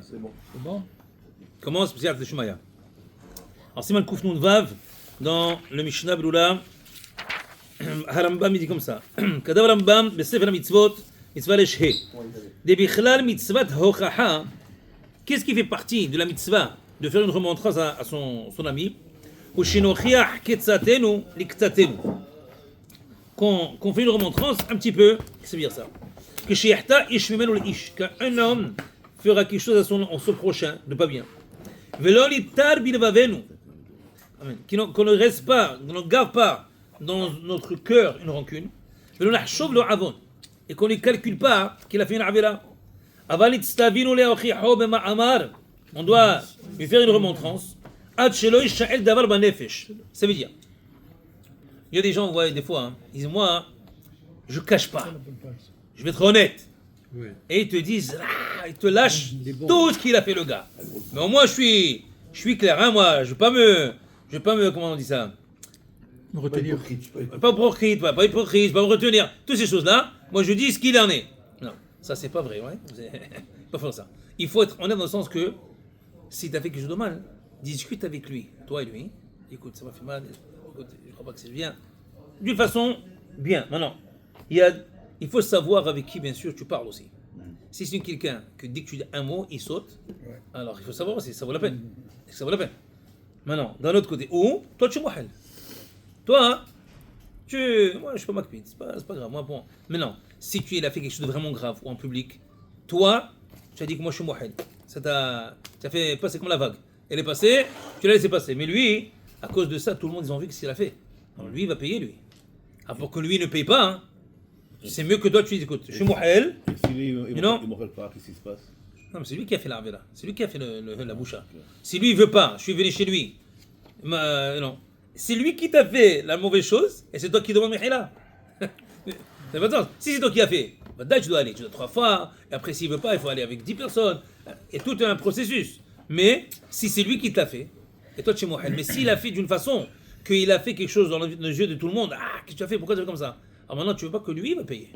C'est bon. C'est bon? Commence Psiat Shumaya. Alors, Siman Kufnun Vav, dans le Mishnah Brula, Harambam il dit comme ça. Kadav Rambam, Besefer Mitzvot, Mitzvah Leshe. De Bichlal Mitzvat Hochaha. Qu'est-ce qui fait partie de la mitzvah de faire une remontrance à son ami? Ou Shinochiach Ketzatenu Liktatenu. Qu'on fait une remontrance un petit peu, qu'est-ce que ça veut dire ça? Que Sheyachta Ish Mimenu Leish. Qu'un homme fera quelque chose à son prochain de pas bien. Velo Litar Bilvavenu. Amen. Qu'on ne reste pas, qu'on ne garde pas dans notre cœur une rancune. Velo Nachshov Lo Avon. Et qu'on ne calcule pas qu'il a fait une avera. On doit lui faire une remontrance. Ça veut dire, il y a des gens, ouais, des fois, ils disent, moi, je cache pas, je vais être honnête. Oui. Et ils te disent, ils te lâchent tout ce qu'il a fait le gars. Mais au moins, je suis clair, hein, moi, je vais pas me, comment on dit ça? Me retenir. Pas hypocrite, pas me retenir. Toutes ces choses-là, moi, je dis ce qu'il en est. Non, ça, c'est pas vrai, ouais. Pas faire ça. Il faut être honnête dans le sens que si tu as fait quelque chose de mal, discute avec lui, toi et lui. Écoute, ça m'a fait mal. Écoute, je crois pas que c'est bien. D'une façon bien. Maintenant, il faut savoir avec qui, bien sûr, tu parles aussi. Si c'est quelqu'un que dès que tu dis un mot, il saute, alors il faut savoir aussi, ça vaut la peine. Ça vaut la peine. Maintenant, d'un autre côté, ou toi, tu es mouhel. Toi, moi, je suis pas makpid, c'est pas grave. Moi, bon. Maintenant, si tu as fait quelque chose de vraiment grave ou en public, toi, tu as dit que moi je suis mouhel. Ça t'a fait passer comme la vague. Elle est passée, tu l'as laissé passer. Mais lui, à cause de ça, tout le monde ils ont vu ce qu'il a fait. Alors lui, il va payer lui. Alors pour que lui ne paye pas, hein, c'est mieux que toi tu dis écoute, je suis mouhel. Et si lui, il ne m'appelle pas, qu'est-ce qui se passe? Non, mais c'est lui qui a fait l'arvela. C'est lui qui a fait la boucha. Si lui il veut pas, je suis venu chez lui. Non. C'est lui qui t'a fait la mauvaise chose et c'est toi qui demandes Mihila. Ça pas de sens. Si c'est toi qui as fait, bah, tu dois aller, tu dois 3 fois, et après s'il veut pas, il faut aller avec 10 personnes. Et tout est un processus. Mais si c'est lui qui t'a fait, et toi tu es mouhel, mais s'il a fait d'une façon qu'il a fait quelque chose dans le jeu de tout le monde, qu'est-ce que tu as fait, pourquoi tu as fait comme ça? Alors maintenant tu veux pas que lui va payer.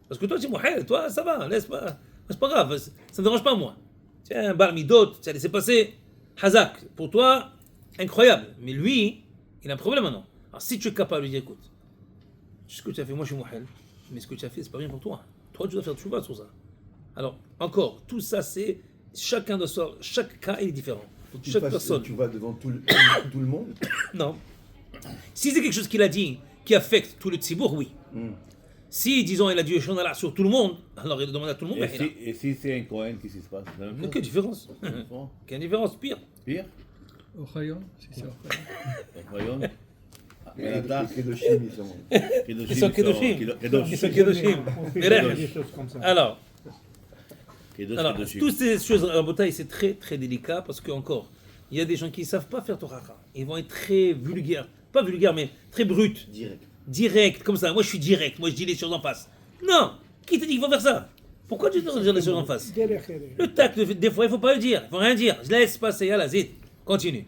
Parce que toi tu es mouhel, toi ça va, laisse pas, c'est pas grave, ça ne dérange pas moi. Tu es un bar midot, tu as laissé passer, Hazak, pour toi, incroyable. Mais lui, il a un problème maintenant. Alors si tu es capable de lui dire écoute, ce que tu as fait, moi je suis mouhel, mais ce que tu as fait c'est pas bien pour toi. Toi tu dois faire tchouva sur ça. Alors encore, tout ça c'est chacun de soi, chaque cas est différent. Chaque personne. Tu vas devant tout le monde? Non. Si c'est quelque chose qu'il a dit qui affecte tout le tzibour, oui. Si, disons, il a dit Shonala sur tout le monde, alors il demande à tout le monde. Et si c'est un Cohen, qu'est-ce qui se passe? Quelle différence? Quelle différence? Pire. Pire? Au Chayon, si c'est au Chayon. Voyons. Kedoshim, ils sont. Ils sont Kedoshim. Ils sont Kedoshim. Des choses comme ça. Alors, Kedoshim. toutes ces choses, en bataille, c'est très très délicat parce que, encore, il y a des gens qui ne savent pas faire Torah. Ils vont être très vulgaires. Pas vulgaires, mais très bruts. Direct, comme ça. Moi, je suis direct. Moi, je dis les choses en face. Non! Qui te dit qu'il faut faire ça? Pourquoi tu dois dire les choses en face? Le tact, des fois, il ne faut pas le dire. Il ne faut rien dire. Je laisse passer. Yalla, zid. Continue.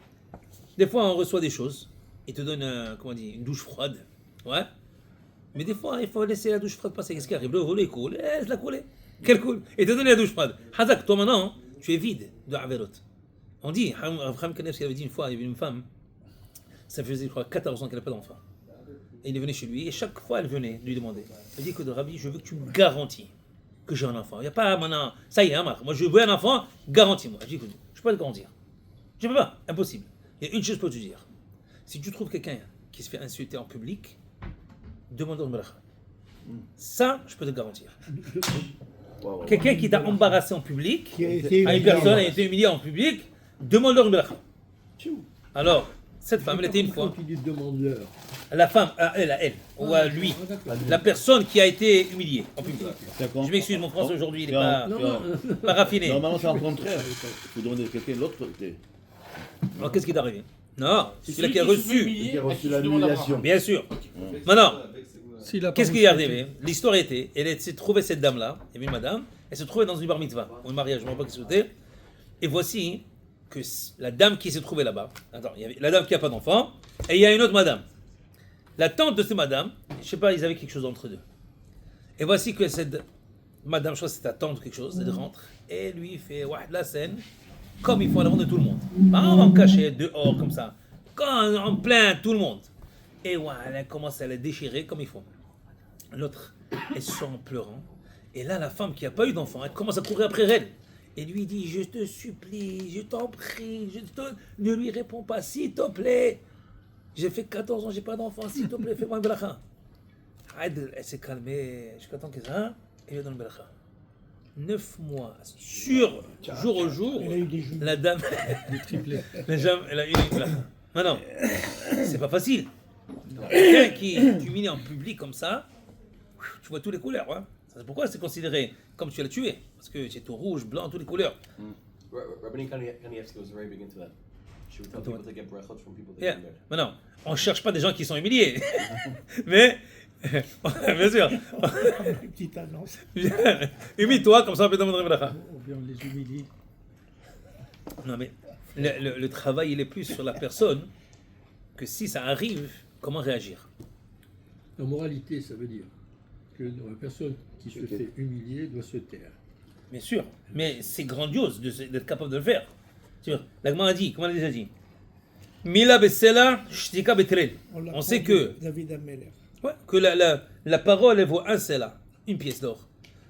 Des fois, on reçoit des choses. Ils te donnent, une douche froide. Ouais. Mais des fois, il faut laisser la douche froide passer. Qu'est-ce qui arrive? Le volet coule. Laisse-la couler. Quelle coule? Et te donner la douche froide. Hazak, toi maintenant, tu es vide de Averot. On dit, Abraham Kanevski avait dit une fois, il y avait une femme, ça faisait, je crois, 14 ans qu'elle n'avait pas d'enfant. Et il est venu chez lui, et chaque fois, elle venait lui demander. Elle dit, écoute, Rabbi, je veux que tu me garantis que j'ai un enfant. Il n'y a pas maintenant, ça y est, moi je veux un enfant, garantis-moi. Je dis, écoute, je ne peux pas te garantir. Je ne peux pas, impossible. Il y a une chose pour te dire. Si tu trouves quelqu'un qui se fait insulter en public, demande-le de bracha. Ça, je peux te garantir. Quelqu'un qui t'a embarrassé en public, une personne a été humiliée en public, demande-leur une bracha. Alors, cette femme, elle était une fois. La femme, elle, ou à lui, la personne qui a été humiliée en public. Je m'excuse, mon français aujourd'hui, il n'est pas raffiné. Normalement, c'est en contraire. Il faut demander à quelqu'un de l'autre côté. Alors, qu'est-ce qui est arrivé? Non, c'est celui qui a reçu. Qui a reçu l'annulation. Bien sûr. Maintenant, S'il a pas qu'est-ce qui reçu- est arrivé? L'histoire était, elle s'est trouvée cette dame-là, il y avait une madame, elle se trouvait dans une bar mitzvah, ou un mariage, je ne sais pas qui c'était. Et voici que la dame qui s'est trouvée là-bas, attends, il y avait la dame qui n'a pas d'enfant, et il y a une autre madame. La tante de cette madame, je ne sais pas, ils avaient quelque chose entre eux. Et voici que Madame, je crois que c'est ta tante ou quelque chose, elle rentre, et lui il fait la scène, comme il faut à l'avant de tout le monde. Pas en caché, dehors, comme ça. Quand en plein, tout le monde. Et elle commence à la déchirer comme il faut. L'autre, elle sort en pleurant. Et là, la femme qui n'a pas eu d'enfant, elle commence à courir après elle. Et lui dit, je te supplie, je t'en prie, ne lui réponds pas, s'il te plaît. J'ai fait 14 ans, j'ai pas d'enfant, s'il te plaît, fais-moi une bracha. Elle s'est calmée jusqu'à temps que ça, et elle donne une bracha. 9 mois, sur jour au jour, la dame, elle a eu une bracha. Non, c'est pas facile. Quelqu'un qui est humilié en public comme ça, tu vois toutes les couleurs. Hein. C'est pourquoi c'est considéré comme tu l'as tué. Parce que c'est tout rouge, blanc, toutes les couleurs. Rabbani Kanievsky was very big into that. She would tell people to get brachot from people they Yeah. didn't get. Maintenant, on ne cherche pas des gens qui sont humiliés. Mais, bien sûr, Une petite annonce. humilie-toi, comme ça on peut demander une bracha. Ou bien on les humilie. Non mais, le travail il est plus sur la personne que si ça arrive, comment réagir. La moralité, ça veut dire que la personne qui se fait humilier doit se taire. Bien sûr, mais c'est grandiose d'être capable de le faire. Tu vois, la Gemara a dit, comment elle a déjà dit Mila besela, shtika betrel. On sait que, David Ameller. ouais, que la parole elle vaut un sela, une pièce d'or.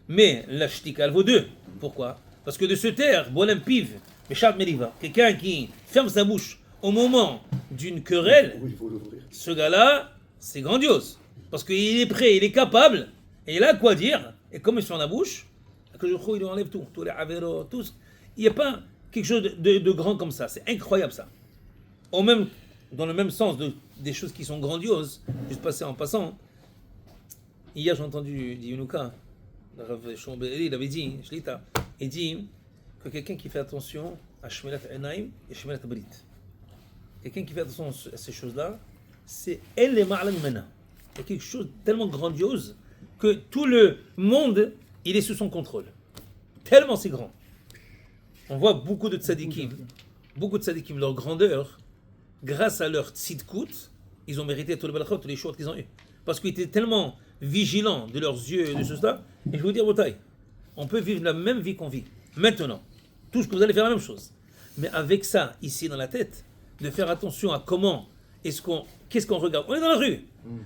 Mais la shtika elle vaut 2. Pourquoi? Parce que de se taire, bolem piv, meshat meriva, quelqu'un qui ferme sa bouche au moment d'une querelle, Oui, il faut l'ouvrir. ce gars-là, c'est grandiose. Parce qu'il est prêt, il est capable, et il a quoi dire. Et comme il se ferme la bouche, que je crois, il lui enlève tout, tous les avéros, tout. Il n'y a pas quelque chose de grand comme ça. C'est incroyable ça. Dans le même sens des choses qui sont grandioses, juste passer en passant. Hier, j'ai entendu Yunuka, il avait dit, Shlita, il dit que quelqu'un qui fait attention à Shmelat Enaim et Shmelat Brit. Quelqu'un qui fait attention à ces choses-là, c'est elle les ma'ala mimena. Il y a quelque chose de tellement grandiose que tout le monde, il est sous son contrôle. Tellement c'est grand. On voit beaucoup de tzadikim, leur grandeur, grâce à leur tzidkout, ils ont mérité tout le balachot, tous les choses qu'ils ont eu. Parce qu'ils étaient tellement vigilants de leurs yeux et de cela. Et je vous dis, Botaï, on peut vivre la même vie qu'on vit. Maintenant, tout ce que vous allez faire la même chose. Mais avec ça, ici dans la tête, de faire attention à qu'est-ce qu'on regarde. On est dans la rue.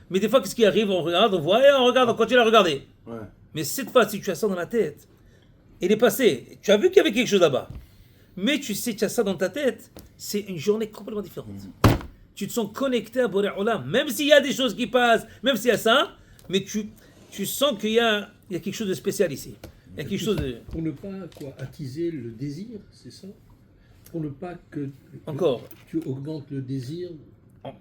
Mais des fois, qu'est-ce qui arrive? On regarde, on voit, et on regarde, on continue à regarder. Ouais. Mais cette fois, si tu as ça dans la tête, il est passé. Tu as vu qu'il y avait quelque chose là-bas. Mais tu sais, tu as ça dans ta tête, c'est une journée complètement différente. Tu te sens connecté à Boré Olam, même s'il y a des choses qui passent, même s'il y a ça, mais tu sens qu'il y a quelque chose de spécial ici. Il y a quelque chose de... Pour ne pas attiser le désir, c'est ça? Pour ne pas que Encore. tu augmentes le désir.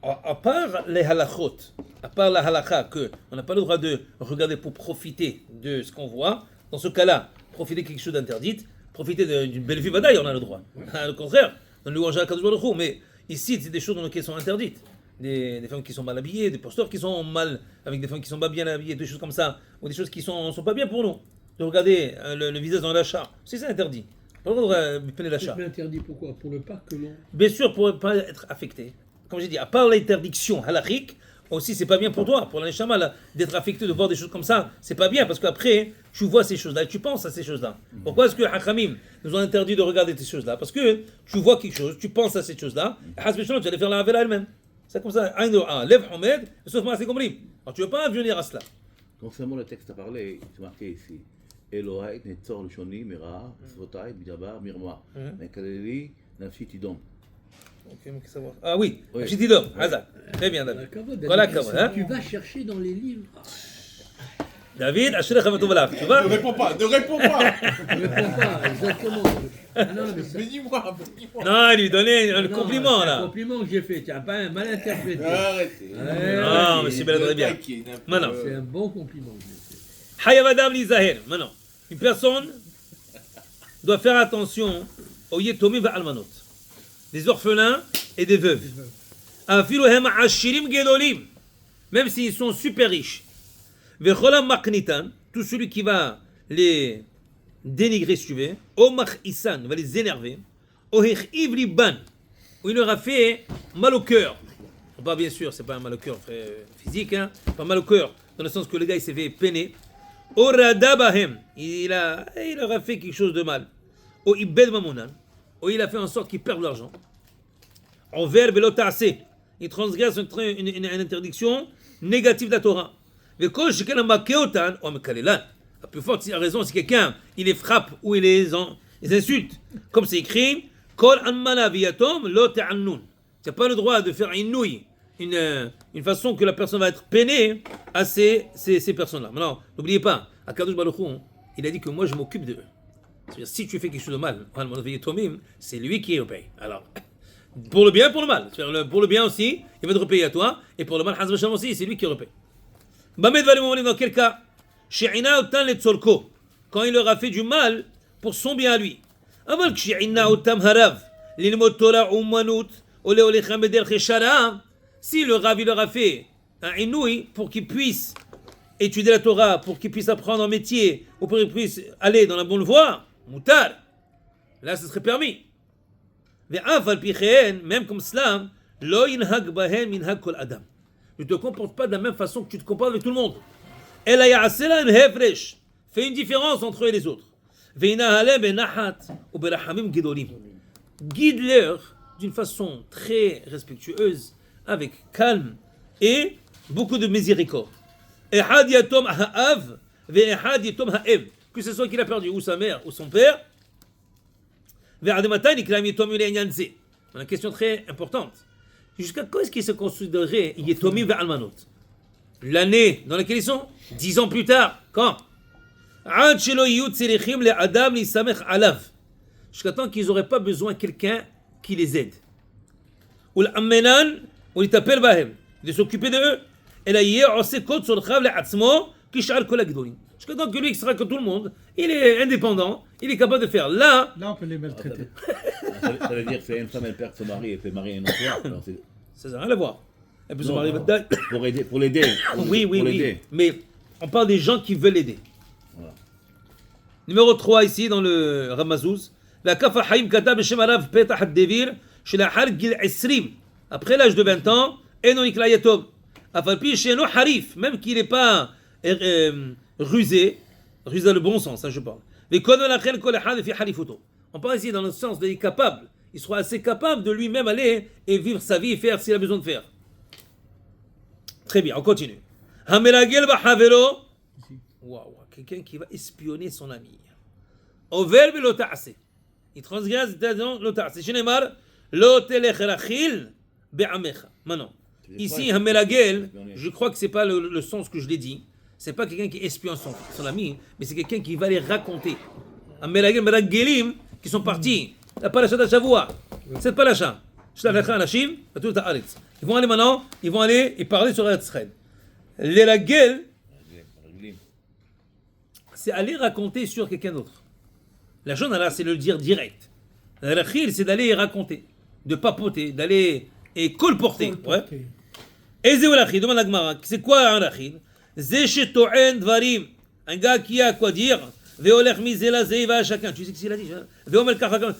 À part les halachot, à part la halakha, qu'on n'a pas le droit de regarder pour profiter de ce qu'on voit, dans ce cas-là, profiter de quelque chose d'interdit, profiter d'une belle vie, badaï, on a le droit. Au contraire, on lui louange à Kadosh Baruch Hu, mais ici, c'est des choses dans lesquelles sont interdites. Des femmes qui sont mal habillées, des posteurs qui sont mal, avec des femmes qui sont pas bien habillées, des choses comme ça, ou des choses qui sont pas bien pour nous. De regarder le visage dans l'achat, c'est interdit. Pas le droit de peiner l'achat. C'est interdit pourquoi? Pour ne pas que l'on... Bien sûr, pour ne pas être affecté. Comme j'ai dit, à part l'interdiction halachique, aussi c'est pas bien pour toi, pour l'aneshama, d'être affecté, de voir des choses comme ça, c'est pas bien, parce qu'après, tu vois ces choses-là et tu penses à ces choses-là. Pourquoi est-ce que Hachamim nous ont interdit de regarder ces choses-là? Parce que tu vois quelque chose, tu penses à ces choses-là, et Hasbe Shalom, tu allais faire la Havela elle-même. C'est comme ça, Aïn Do'a, Lev Homed, sauf moi, c'est compris. Alors tu ne veux pas venir à cela. Concernant le texte à parler, c'est marqué ici. Elohai netzor lishoni mira, svotai bidabar mirma. Mekaleli nafshi tidom. Ok, mais savoir. Ah oui, Oui. j'ai dit l'homme, Hazak. Très bien, David. Voilà, hein? Tu vas chercher dans les livres. David, Ashrech Hamatouvalach, tu vois? Ne réponds pas, ne réponds pas. Je ne réponds pas, exactement. Non, mais ça- Bénis-moi, bénis-moi. Non, il lui donnait un non, compliment c'est un là. compliment que j'ai fait, tu n'as pas mal interprété. Arrêtez. Non, mais c'est bien très bien. Maintenant. C'est un bon compliment que j'ai fait. Hayavadam Lizaher. Maintenant, une personne doit faire attention aux yetomim almanot, des orphelins et des veuves. Afilu hem ashirim gedolim, même s'ils sont super riches. Vecholam maknitan, tout celui qui va les dénigrer, si tu veux, Omach Isan va les énerver, Ohechiv Liban, où il leur a fait mal au cœur. Pas bien sûr, c'est pas un mal au cœur physique, hein, pas mal au cœur, dans le sens que le gars il s'est fait peiner. Orada bahem, il leur a fait quelque chose de mal. Ou ibed mamonan, ou il a fait en sorte qu'ils perdent l'argent. Envers velo ta'aseh, il transgresse une interdiction négative de la Torah. Mais quand je ma keotan, ou mekalelan, la plus forte raison, c'est quelqu'un, il les frappe ou il les insulte. Comme c'est écrit, kol anmana viyatom lo ta'annun. Tu n'as pas le droit de faire une façon que la personne va être peinée à ces personnes-là. Maintenant, n'oubliez pas, Akadosh Baruch Hu, il a dit que moi je m'occupe d'eux. C'est-à-dire, si tu fais quelque chose de mal, c'est lui qui repaye. Alors, pour le bien et pour le mal. Pour le bien aussi, il va te repayer à toi, et pour le mal, aussi, c'est lui qui repaye. Bamed va lui dans quel cas She'ina otan le tzorko, quand il leur a fait du mal pour son bien à lui. Aval she'ina otam harav, l'ilmot Torah umanut, ole olechem bederche shara. Si le Rav il leur a fait un inouï pour qu'il puisse étudier la Torah, pour qu'il puisse apprendre un métier, ou pour qu'il puisse aller dans la bonne voie, moutar, là ce serait permis. Même comme cela, lo yinhag bahem minhag kol adam. Ne te comporte pas de la même façon que tu te comportes avec tout le monde. Ela ya'asela hefresh. Fais une différence entre eux et les autres. Ve'inahalem benahat ou berachamim gedolim. Guide-leur d'une façon très respectueuse, avec calme et beaucoup de miséricorde. Ehad yatom ha'av ve'ehad yatom ha'ev. Que ce soit qu'il a perdu ou sa mère ou son père. Ve'adematai nikram yatom ule'inyan ze. Une question très importante. Jusqu'à quand est-ce qu'ils se considéraient yatomim ve'almanot? L'année dans laquelle ils sont 10 ans plus tard. Quand? Ad shelo yiyu tzerichim le'adam lisamech alav. Jusqu'à temps qu'ils n'auraient pas besoin de quelqu'un qui les aide. Ou l'ammenan ou l'itapel bahem, de s'occuper de eux. Et là, hier, on sait qu'au tzorchav le'atzmo, kishal kol ha'gedolim. Jusqu'à temps que lui, qui sera comme tout le monde, il est indépendant, il est capable de faire. Là, Là, on peut les maltraiter. Ça veut dire que c'est une femme, elle perd son mari, elle peut marier un autre. Alors, ça n'a rien à voir. Elle peut se Non, marier non. maintenant. pour l'aider. Oui, pour l'aider. oui. Mais on parle des gens qui veulent aider. Voilà. Numéro 3 ici dans le Ramazouz. La Kafa Haïm Kata Beshem Arav Petah Ad-Devir, chez la Har Gil Esrim. Après l'âge de 20 ans, Eno Ikla Yatom. Afalpi Sheno Harif, même qu'il n'est pas rusé dans le bon sens, hein, je parle. On parle ici dans le sens d'être capable. Il sera assez capable de lui-même aller et vivre sa vie et faire ce qu'il a besoin de faire. Très bien, on continue. Hameragel Bahavero. Waouh, quelqu'un qui va espionner son ami. Over lo ta'ase. Il transgresse lo ta'ase. Shenemar lo telech rachil be'amecha. Maintenant, ici, Hameragel, je crois que c'est pas le sens que je l'ai dit. C'est pas quelqu'un qui espionne son ami, mais c'est quelqu'un qui va les raconter. Hameragel, Meragelim, qui sont partis. La paracha d'Ashavua. Cette paracha. Ils vont aller maintenant, ils vont aller et parler sur Eretz-Israël. Les Ragel, c'est aller raconter sur quelqu'un d'autre. La Shonara, c'est le dire direct. La Rachil, c'est d'aller raconter, de papoter, d'aller et colporter. Ouais. Et c'est Rachil, demande la Gemara, c'est quoi un Rachil? C'est Sheto'en Dvarim, un gars qui a quoi dire. Veolech mizela zeiva à chacun. Tu sais ce qu'il a dit? Veomel kachakam.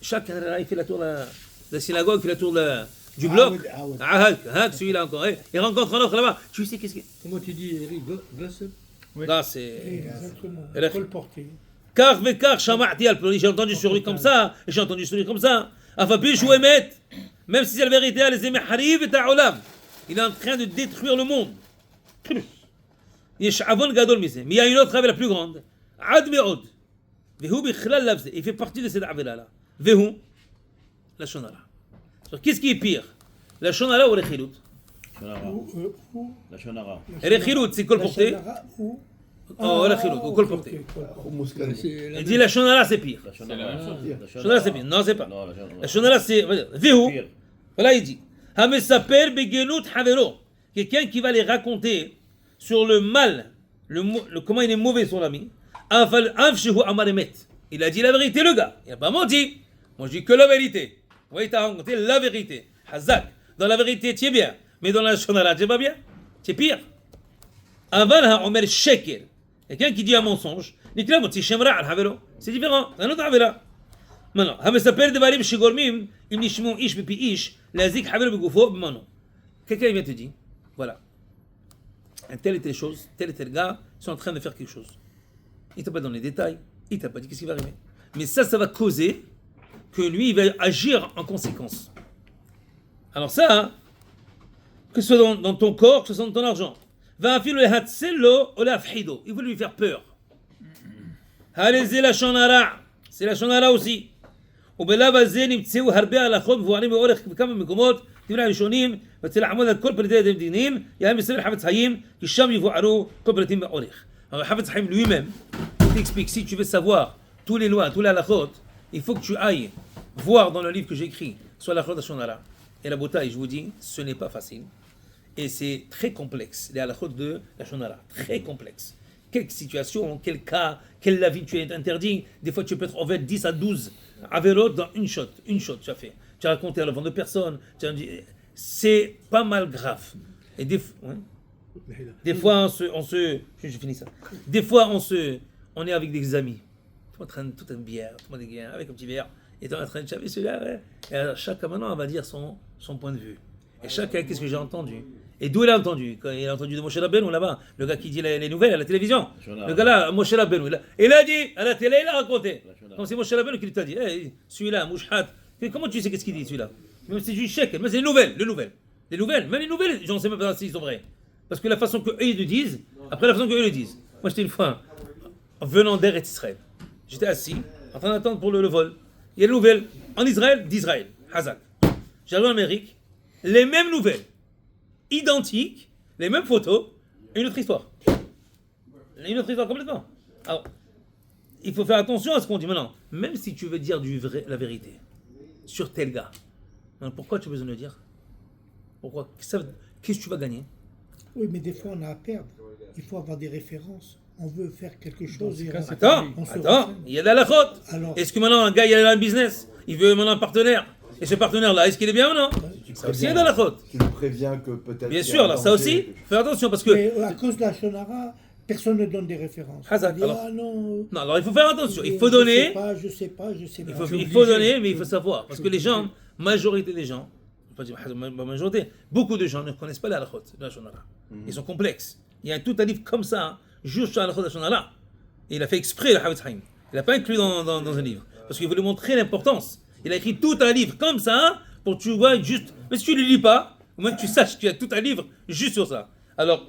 Chacun il fait la tour de la synagogue, fait la tour du bloc. Ah, celui-là encore. Il rencontre un autre là-bas. Tu sais qu'est-ce qu'il. Comment tu dis, Eric? Gossip? Là, c'est. Exactement. Colporter. Car vekar shama'ti al ploni. J'ai entendu sur lui comme ça, et j'ai entendu sur lui comme ça. Afapish ou emet. Même si c'est la vérité, les emehariv et ta'olam. Il est en train de détruire le monde. יש עוון גדול מזה. מי היא אותך la plus grande? עד מאוד. והוא בכלל לאו זה. Il fait partie de cette עבירה-là. והוא, לשון הרע. Qu'est-ce qui est pire? לשון הרע ou רכילות? לשון הרע. רכילות, c'est colporter. Oh, רכילות, ou colporter. Il dit לשון הרע, c'est pire. לשון הרע. לשון הרע, c'est pire. Non, c'est pas. Non, לשון הרע, c'est... והוא, voilà, il dit. המספר בגנות חברו. Quelqu'un qui va les raconter sur le mal, comment il est mauvais son ami. Il a dit la vérité, le gars. Il n'a pas menti. Moi, je dis que la vérité. Oui, tu as raconté la vérité. Hazak. Dans la vérité, tu es bien. Mais dans la shonara, tu n'es pas bien. Tu es pire. Aval Omer Shekel. Quelqu'un qui dit un mensonge. C'est différent. C'est un autre avera. Maintenant, quelqu'un vient te dire, voilà. Telle et telle chose, tel et tel gars, sont en train de faire quelque chose. Il t'a pas donné les détails, il t'a pas dit qu'est-ce qui va arriver. Mais ça va causer que lui, il va agir en conséquence. Alors ça, que ce soit dans ton corps, que ce soit dans ton argent, va il veut lui faire peur. C'est la shonara aussi. ובלב הזה נמצאו הרבה הלכות מבוארים באורך בכמה מקומות, דברי הראשונים, וצריך לעמוד על כל פרטי הדין, יהיה מסר חפץ חיים, כי שם יבוארו כל פרטים באורך. Alors חפץ חיים lui-même, il t'explique, si tu veux savoir tous les lois, tous les halakhot, il faut que tu ailles voir dans le livre que j'ai écrit sur la halakhot Shonara. Et la bouteille, je vous dis, ce n'est pas facile. Et c'est très complexe, les halakhot de la Shonara, très complexe. Quelle situation, quel cas, quel avis tu es interdit. Des fois, tu peux être en fait 10 à 12 averot dans une shot, tu as fait. Tu as raconté à la vente de personnes. C'est pas mal grave. Et des fois, je finis ça. Des fois, on est avec des amis. Tout en train de toute une bière, tout le monde est bien, avec un petit verre. Et tu es en train de chaver celui-là. Ouais. Et alors, chacun maintenant va dire son point de vue. Et chacun, qu'est-ce que j'ai entendu? Et d'où il a entendu? Quand il a entendu de Moshe Rabbeinu là-bas, le gars qui dit les nouvelles à la télévision. Le gars là, Moshe Rabbeinu, il a dit à la télé, il a raconté. Comme c'est Moshe Rabbeinu qui t'a dit, hey, celui-là, Mouchhat, comment tu sais qu'est-ce qu'il dit celui-là? Même si c'est du chèque, mais c'est les nouvelles. Même les nouvelles, je ne sais même pas s'ils sont vrais. Parce que la façon qu'eux ils le disent, après la façon qu'eux le disent. Moi j'étais une fois, venant d'Eretz Israël, j'étais assis, en train d'attendre pour le vol. Il y a les nouvelles en Israël, d'Israël, Hazak. J'arrive en Amérique, les mêmes nouvelles. Identiques, les mêmes photos, et une autre histoire. Une autre histoire complètement. Alors, il faut faire attention à ce qu'on dit maintenant. Même si tu veux dire la vérité sur tel gars, alors pourquoi tu as besoin de le dire? Pourquoi? Qu'est-ce que tu vas gagner? Oui, mais des fois on a à perdre. Il faut avoir des références. On veut faire quelque chose. Attends, il y a de la lachote. Est-ce que maintenant un gars il a un business, il veut maintenant un partenaire? Et ce partenaire-là, est-ce qu'il est bien ou non? Ça aussi est dans la faute. Tu le préviens que peut-être. Bien sûr, là, ça aussi, fais attention parce que. Mais à cause de la Shonara, personne ne donne des références. Hazak, dit, alors, non, alors il faut faire attention. Il faut donner. Je sais pas. Il faut donner, mais il faut savoir. Parce que les gens, majorité des gens, pas dire majorité, beaucoup de gens ne connaissent pas la halachot de la Shonara. Ils sont complexes. Il y a tout un livre comme ça, juste sur la halachot de la Shonara. Et il a fait exprès le Havetz Haim. Il n'a pas inclus dans un livre. Parce qu'il voulait montrer l'importance. Il a écrit tout un livre comme ça pour que tu vois juste. Mais si tu ne le lis pas, au moins que tu saches qu'il y a tout un livre juste sur ça. Alors,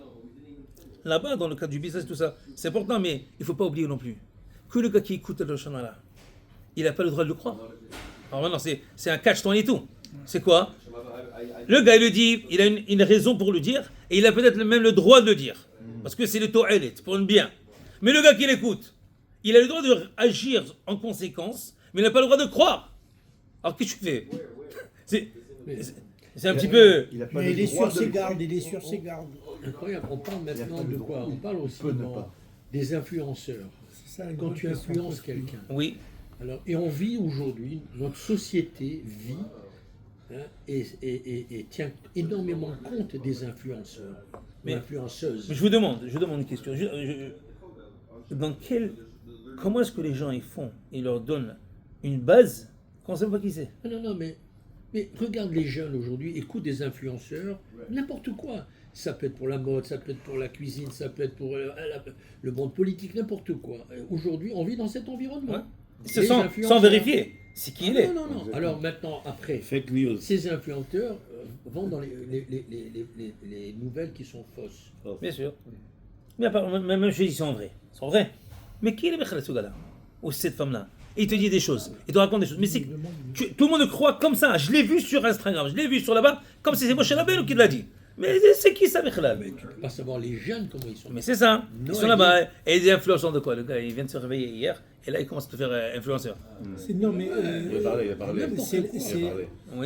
là-bas, dans le cadre du business, tout ça, c'est important, mais il ne faut pas oublier non plus que le gars qui écoute le Shonara, il n'a pas le droit de le croire. Alors maintenant, c'est un catch-22. C'est quoi? Le gars, il le dit, il a une raison pour le dire, et il a peut-être même le droit de le dire. Parce que c'est le to'elet, pour le bien. Mais le gars qui l'écoute, il a le droit d'agir en conséquence, mais il n'a pas le droit de croire. Alors qu'est-ce que tu fais? C'est un petit peu. Mais il est sur ses gardes, Incroyable, on parle maintenant de quoi? On parle aussi des influenceurs. C'est ça, quand tu influences quelqu'un. Oui. Alors, et on vit aujourd'hui, notre société vit et tient énormément compte des influenceurs, ou influenceuses. Je vous demande une question. Comment est-ce que les gens ils font? Ils leur donnent une base qu'on ne sait pas qui c'est. Non, mais regarde les jeunes aujourd'hui, écoute des influenceurs, n'importe quoi. Ça peut être pour la mode, ça peut être pour la cuisine, ça peut être pour le monde politique, n'importe quoi. Aujourd'hui, on vit dans cet environnement. Ouais. Sans vérifier, c'est qui il est. Non. Alors maintenant, après, Fake news. ces influenceurs vont dans les nouvelles qui sont fausses. Bien sûr. Mais même je dis, ils sont vrais. Ils sont vrais. Mais qui est le Mechel Sougala? Ou cette femme-là? Et il te dit des choses, il te raconte des choses. Mais tout le monde croit comme ça. Je l'ai vu sur Instagram, je l'ai vu sur là-bas, comme si c'est Moshe Rabbeinu qui l'a dit. Mais c'est qui ça, Mechlal? Mais tu ne peux pas savoir les jeunes comment ils sont. Mais c'est ça. Ils sont là-bas. Et ils influencent de quoi? Le gars, il vient de se réveiller hier, et là, il commence à te faire influenceur. Non, mais Il a parlé.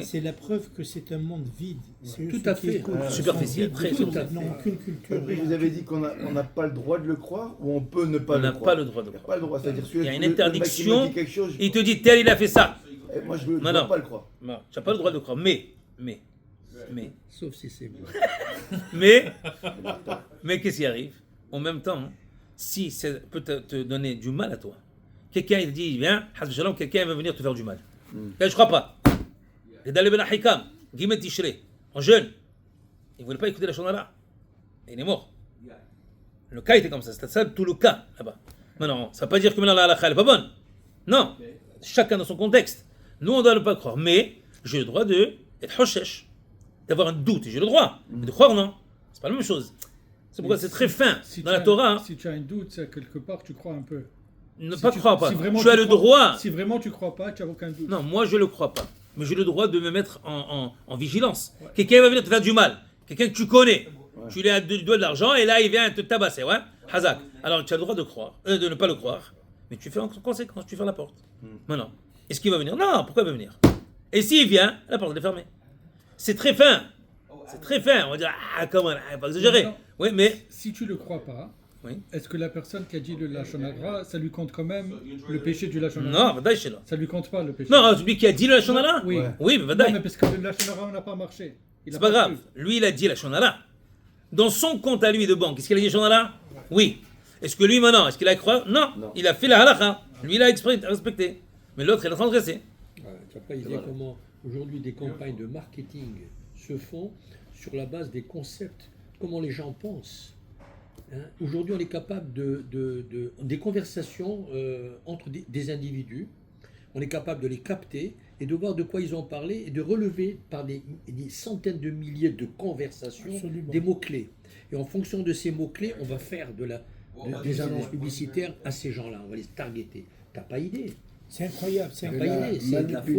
c'est la preuve que c'est un monde vide. Tout à fait. Superficiel, très superficiel. Ils n'ont aucune culture. Après, vous avez dit qu'on n'a pas le droit de le croire ou on peut ne pas On le n'a croire. pas le droit de Il n'y a croire. pas le droit. C'est-à-dire, Il y a une le mec qui me interdiction. dit quelque chose, Il te dit, tel, il a fait ça. moi, je ne Non. dois pas le croire. Non, tu n'as pas le droit de croire. Mais. Sauf si c'est moi. Mais qu'est-ce qui arrive? En même temps, si ça peut te donner du mal à toi, quelqu'un il dit, viens, quelqu'un va venir te faire du mal. Je ne crois pas. Et dans le Ben Hikam, Guimet Tishré, en jeune, il ne voulait pas écouter la Shonara. Il est mort. Le cas était comme ça, c'était ça tout le cas là-bas. Maintenant, ça ne veut pas dire que maintenant la halakha n'est pas bonne. Non, chacun dans son contexte. Nous, on ne doit pas croire. Mais j'ai le droit d'être hoshesh, d'avoir un doute. J'ai le droit. Mais de croire, non. C'est pas la même chose. C'est pourquoi c'est très fin dans la Torah. Si tu as un doute, c'est quelque part tu crois un peu. Ne Si pas tu- croire pas. si vraiment Tu as tu le crois- droit. Si vraiment tu crois pas, tu n'as aucun doute. Non, moi je le crois pas. Mais j'ai le droit de me mettre en vigilance. Quelqu'un va venir te faire du mal. Quelqu'un que tu connais. Tu lui as donné de l'argent et là il vient te tabasser. Ouais. Hazak. Alors tu as le droit de croire, de ne pas le croire. Mais tu fais en conséquence, tu fermes la porte. Maintenant. Est-ce qu'il va venir? Non, pourquoi il va venir? Et s'il vient, la porte elle est fermée. C'est très fin. C'est très fin. On va dire, ah, comment, pas exagérer. Non. Oui, mais. Si tu le crois pas, Oui. est-ce que la personne qui a dit le Lachon Hara, ça lui compte quand même le péché du Lachon Hara? Non, Vadaï, c'est là. Ça lui compte pas le péché. Non, celui qui a dit le Lachon Hara? Oui. Ouais. Oui, mais Non, Vadaï. mais parce que le Lachon Hara n'a pas marché. Il a C'est pas grave. cru. Lui, il a dit la Shonara. Dans son compte à lui de banque, est-ce qu'il a dit Shonara? Oui. Est-ce que lui, maintenant, est-ce qu'il a à croire? Non. Il a fait la halakha. Lui, il a respecté. Mais l'autre, il a transgressé. Tu n'as pas idée comment aujourd'hui des campagnes de marketing se font sur la base des concepts, comment les gens pensent. Hein. Aujourd'hui, on est capable des conversations entre des individus, on est capable de les capter et de voir de quoi ils ont parlé et de relever par des centaines de milliers de conversations Absolument. des mots-clés. Et en fonction de ces mots-clés, on va faire des annonces publicitaires à ces gens-là, on va les targeter. T'as pas idée. C'est incroyable, c'est T'as incroyable. pas idée. C'est de la